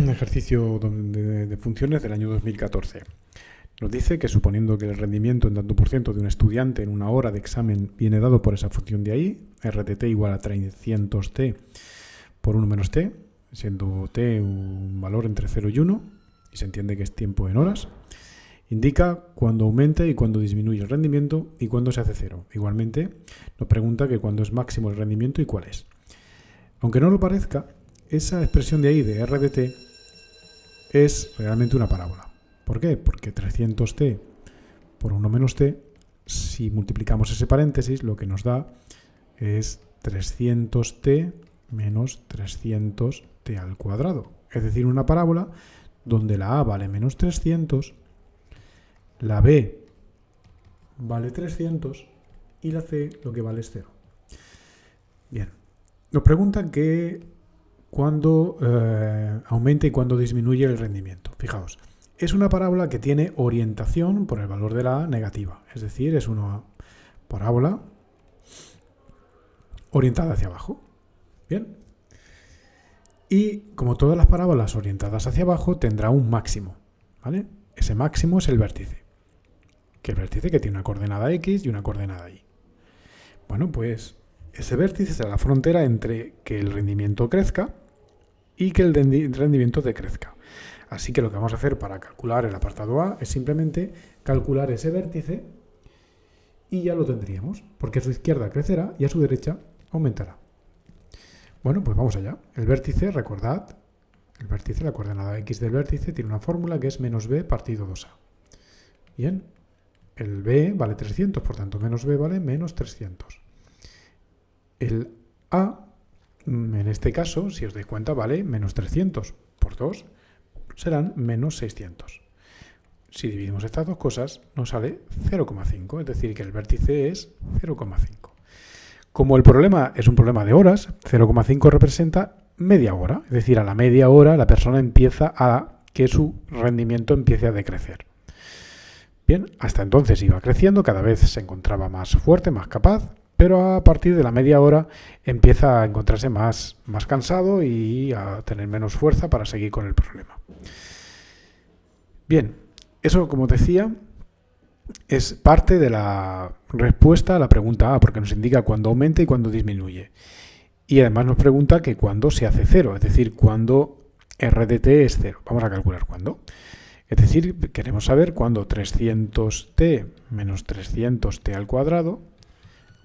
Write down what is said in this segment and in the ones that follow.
ejercicio de funciones del año 2014. Nos dice que suponiendo que el rendimiento en tanto por ciento de un estudiante en una hora de examen viene dado por esa función de ahí, RTT igual a 300t por 1 menos t, siendo t un valor entre 0 y 1, y se entiende que es tiempo en horas, indica cuándo aumenta y cuándo disminuye el rendimiento y cuándo se hace cero. Igualmente, nos pregunta que cuándo es máximo el rendimiento y cuál es. Aunque no lo parezca, esa expresión de ahí de RDT es realmente una parábola. ¿Por qué? Porque 300t por 1 menos t, si multiplicamos ese paréntesis, lo que nos da es 300t menos 300t al cuadrado. Es decir, una parábola donde la a vale menos 300, la b vale 300 y la c lo que vale es 0. Bien, nos preguntan que cuándo aumenta y cuándo disminuye el rendimiento. Fijaos, es una parábola que tiene orientación por el valor de la a negativa, es decir, es una parábola orientada hacia abajo. Bien. Y como todas las parábolas orientadas hacia abajo, tendrá un máximo, ¿vale? Ese máximo es el vértice. Que el vértice que tiene una coordenada x y una coordenada y. Bueno, pues ese vértice es la frontera entre que el rendimiento crezca y que el rendimiento decrezca. Así que lo que vamos a hacer para calcular el apartado A es simplemente calcular ese vértice y ya lo tendríamos, porque a su izquierda crecerá y a su derecha aumentará. Bueno, pues vamos allá. El vértice, recordad, el vértice, la coordenada x del vértice, tiene una fórmula que es menos b partido 2a. Bien, el b vale 300, por tanto menos b vale menos 300. El a, en este caso, si os dais cuenta, vale menos 300 por 2, serán menos 600. Si dividimos estas dos cosas, nos sale 0,5, es decir, que el vértice es 0,5. Como el problema es un problema de horas, 0,5 representa media hora. Es decir, a la media hora la persona empieza a que su rendimiento empiece a decrecer. Bien, hasta entonces iba creciendo, cada vez se encontraba más fuerte, más capaz, pero a partir de la media hora empieza a encontrarse más cansado y a tener menos fuerza para seguir con el problema. Bien, eso, como decía, es parte de la respuesta a la pregunta A, porque nos indica cuándo aumenta y cuándo disminuye. Y además nos pregunta que cuándo se hace cero, es decir, cuándo RDT es cero. Vamos a calcular cuándo. Es decir, queremos saber cuándo 300t menos 300t al cuadrado,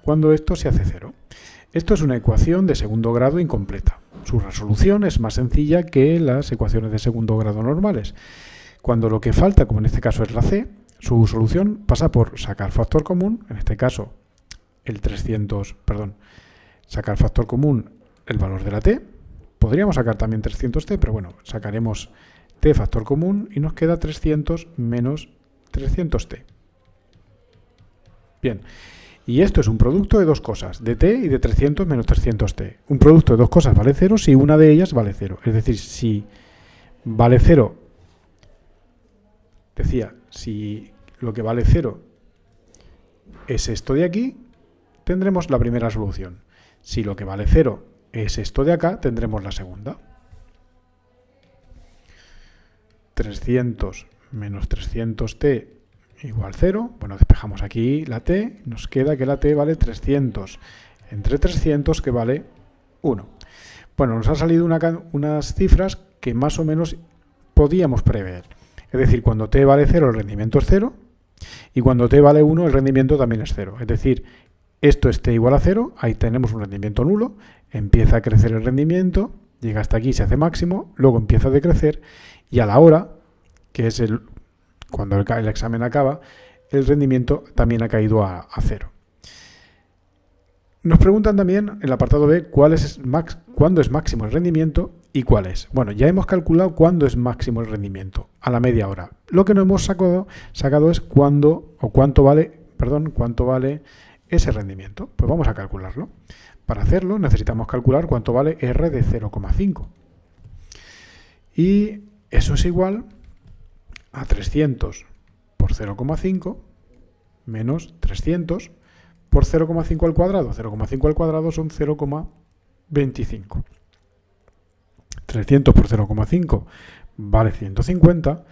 cuándo esto se hace cero. Esto es una ecuación de segundo grado incompleta. Su resolución es más sencilla que las ecuaciones de segundo grado normales. Cuando lo que falta, como en este caso es la c, su solución pasa por sacar factor común, en este caso sacar factor común el valor de la t. Podríamos sacar también 300t, pero bueno, sacaremos t factor común y nos queda 300 menos 300t. Bien, y esto es un producto de dos cosas, de t y de 300 menos 300t. Un producto de dos cosas vale 0 si una de ellas vale 0. Es decir, si vale 0, decía, si lo que vale 0 es esto de aquí, tendremos la primera solución. Si lo que vale 0 es esto de acá, tendremos la segunda. 300 menos 300t igual 0. Bueno, despejamos aquí la t, nos queda que la t vale 300 entre 300, que vale 1. Bueno, nos han salido unas cifras que más o menos podíamos prever. Es decir, cuando t vale 0 el rendimiento es 0 y cuando t vale 1 el rendimiento también es 0. Es decir, esto es t igual a 0, ahí tenemos un rendimiento nulo, empieza a crecer el rendimiento, llega hasta aquí, se hace máximo, luego empieza a decrecer y a la hora, que es cuando el examen acaba, el rendimiento también ha caído a 0. Nos preguntan también en el apartado B cuándo es máximo el rendimiento y cuál es. Bueno, ya hemos calculado cuándo es máximo el rendimiento, a la media hora. Lo que no hemos sacado es cuánto vale ese rendimiento. Pues vamos a calcularlo. Para hacerlo necesitamos calcular cuánto vale R de 0,5. Y eso es igual a 300 por 0,5 menos 300 por 0,5 al cuadrado. 0,5 al cuadrado son 0,25. 300 por 0,5 vale 150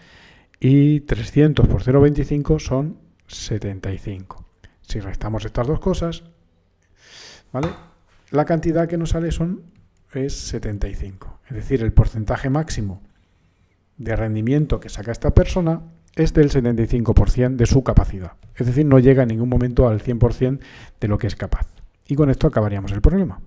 y 300 por 0,25 son 75. Si restamos estas dos cosas, ¿vale?, la cantidad que nos sale es 75. Es decir, el porcentaje máximo de rendimiento que saca esta persona es del 75% de su capacidad. Es decir, no llega en ningún momento al 100% de lo que es capaz. Y con esto acabaríamos el problema.